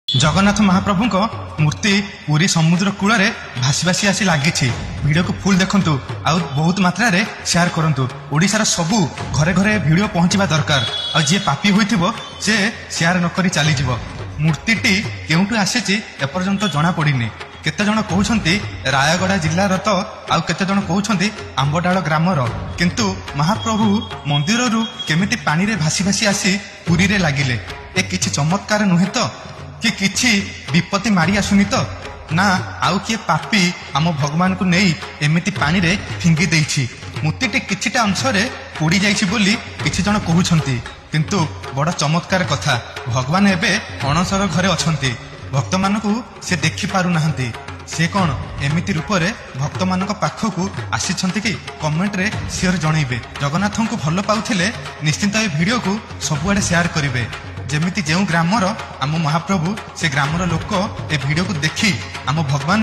जगन्नाथ महाप्रभु मूर्ति पूरी समुद्र कूल भासी भासी आसी लगी भिडियो को फुल देखु आउ बहुत मात्रा रे शेयर करंतु। ओडिशार सबू घरे घरे भिडियो पहुंचवा दरकार आ जे पापी होइथिबो से शेयर न करी चली जिवो। मूर्तिटी केउंटु आसीची एपर्यंत जणा पड़िनी। केते जण कहउछंती रायगड़ा जिल्लार तो आउ केते जण कहउछंती आंबडाळ ग्रामर, किंतु महाप्रभु मंदिररू केमिति पानी रे भासी भासी आसी पुरी रे लागिले। ए किछि चमत्कार नुहे तो कि किछि विपत्ति मारी आसुनी तो ना आउ किए पापी आम भगवान को नहीं एमिति पानी रे फिंगी देइछि। मूर्तिटी किछिटा अंश रे पोड़ी जाइछि बोली किछि जण कहउछंती, किंतु बड़ चमत्कार कथा भगवान एबे अणसर घरे अछंती। भक्त मानकू से देखि पारु नाहंती। से कौन एमिति रूप रे भक्त मानक पाखकू आसीछंती कि कमेंट रे शेयर जणैबे। जगन्नाथ को भल पाउथिले निश्चिंत ए वीडियो को सबुआडे शेयर करिवे। जेमिति जेउ ग्रामर आम महाप्रभु से ग्रामर लोक ए वीडियो को देखि आम भगवान